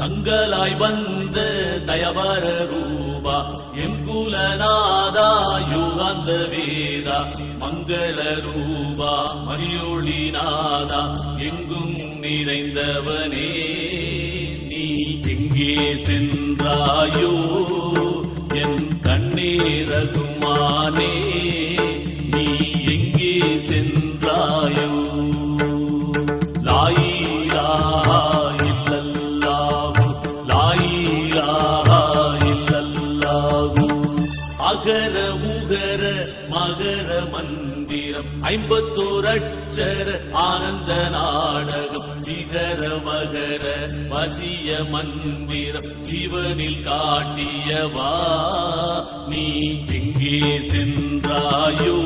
தங்களாய் வந்த தயவர ரூபா எங்குலநாதா யுகாந்த வீரா மங்கள ரூபா மரியோழிநாதா எங்கும் நிறைந்தவனே நீ எங்கே சென்றாயோ என் கண்ணே ரகுமானே நீ எங்கே சென்றாயோ அகர உகர மகர மந்திரம் 51 அட்சர ஆனந்த நாடகம் சிகர வகர வசிய மந்திரம் ஜீவனில் காட்டியவா நீ எங்கே சென்றாயோ